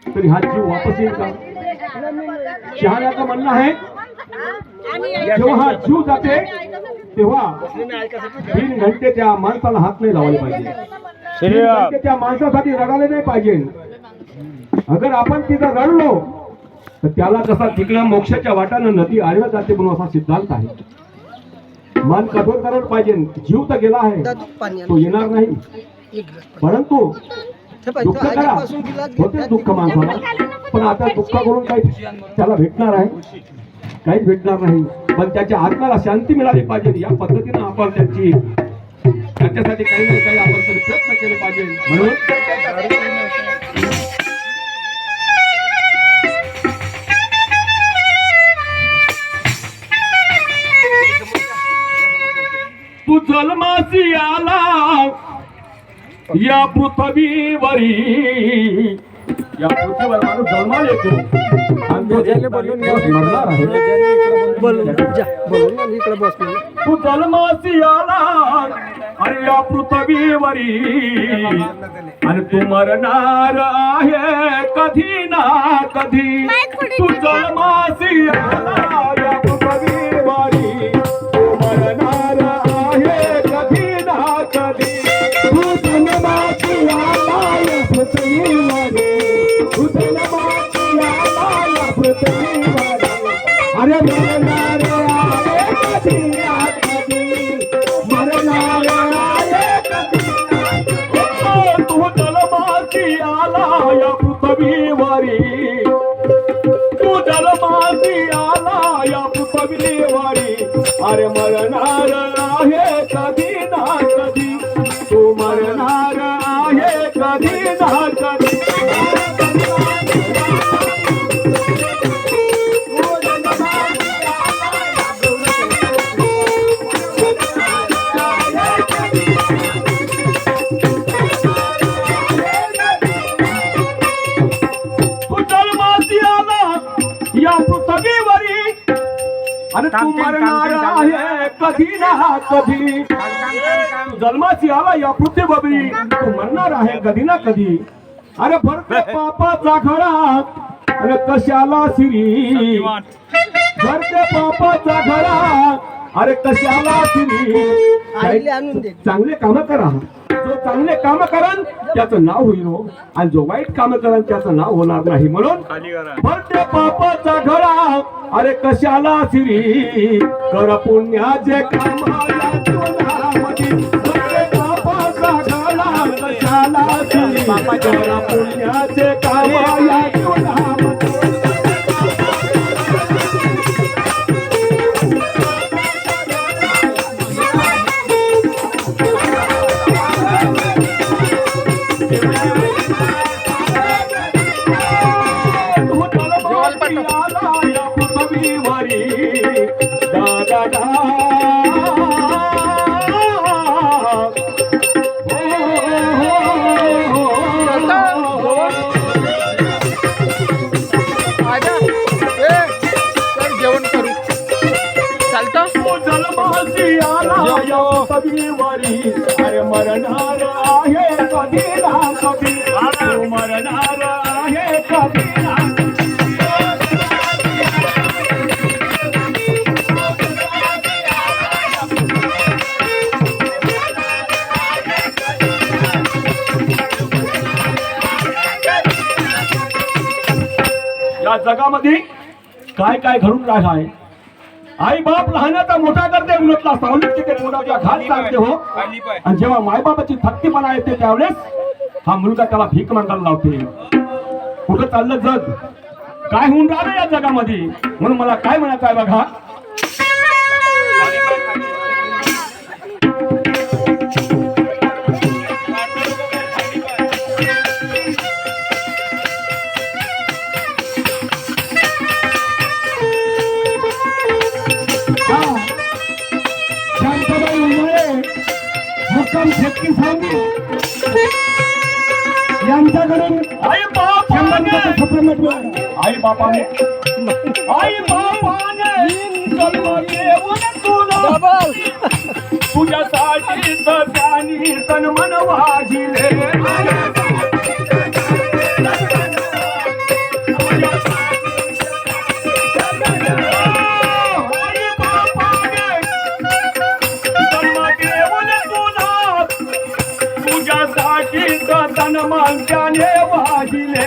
तरी हा जीव वापस येईल का? शहाण्याचं म्हणणं आहे जेव्हा हा जीव जाते तेव्हा 3 घंटे त्या माणसाला हात नाही लावले पाहिजे, 3 घंटे त्या माणसासाठी रडायला नाही पाहिजे. अगर आपण तिथं रडलो तर त्याला कसा तिकडं मोक्षाच्या वाटानं नदी आडव्या जाते म्हणून असा सिद्धांत आहे. मन कठोर करायला पाहिजे. जीव तर गेला आहे, तो येणार नाही. परंतु दुःख करा होते दुःख माणसाला, पण आता दुःख करून काही त्याला भेटणार आहे? काहीच भेटणार नाही. पण त्याच्या आत्म्याला शांती मिळाली पाहिजे. या पद्धतीनं आपण त्याच्यासाठी काही ना काही आपण तरी प्रयत्न केले पाहिजे. म्हणून तू जन्मासी आला या पृथ्वीवरी, या पृथ्वीवर माणूस जन्माला येतो आणि तो मरणार आहे. तू जन्मासी आला अरे या पृथ्वीवरी आणि तू मरणार आहे कधी ना कधी. तू जन्मासी आला या पृथ्वीवरी, तू मरणार आहे कधी ना कधी. तू जन्मासी आला या पृथ्वीवरी, तू जन्मासी आला या पृथ्वीवरी, अरे मरणार आहे कधी ना कधी, मरणार आहे कधी ना कधी. तू जन्मासी आला या पृथ्वीवरी, तू जन्मासी आला या पृथ्वीवरी, अरे मरणार आहे कधी ना कधी, तू मरणार आहे कधी ना कधी. या पृथ्वीवरी आणि तू मरणार आहे कधी ना कधी. जन्माची आला या पृथ्वीवरी, तू मरणार आहे कधी ना कधी. अरे भरते पापाचा घडा अरे कशाला सिरी, भरते पापाचा घडा अरे कशाला सिरी. चांगले काम करा, जो चांगले काम करन त्याचं नाव होईल हो, आणि जो वाईट काम करन त्याचं नाव होणार नाही. म्हणून भरते पापाचा घडा अरे कशाला सिरी, कर पुण्याचे काम या जीवनामध्ये. भरते पापाचा घडा कशाला सिरी, कर पुण्याचे काम या जीवनामध्ये. अरे मरणार आहे कधी ना कधी, तू मरणार आहे कधी ना. या जगामध्ये काय काय घडून राहिलं आहे. आई बाप लहानाचा मोठा करते, उलटला सावलीत तिथे मोठाच्या घात टाकते हो. आणि जेव्हा मायबापाची थक्कीपणा येते त्यावेळेस हा मुलगा त्याला भीक मागायला लावते. कुठं चाललं जग, काय होऊन राहिलं या जगामध्ये. म्हणून मला काय म्हणायचं आहे बघा, यांच्याकडून आई बापाने जन्म देऊन तुला तुझ्यासाठी तर त्यांनी तन मन वाजिले. आई बापाने जन्म देऊन तुला तुझ्यासाठी तन मान त्याने वाहिले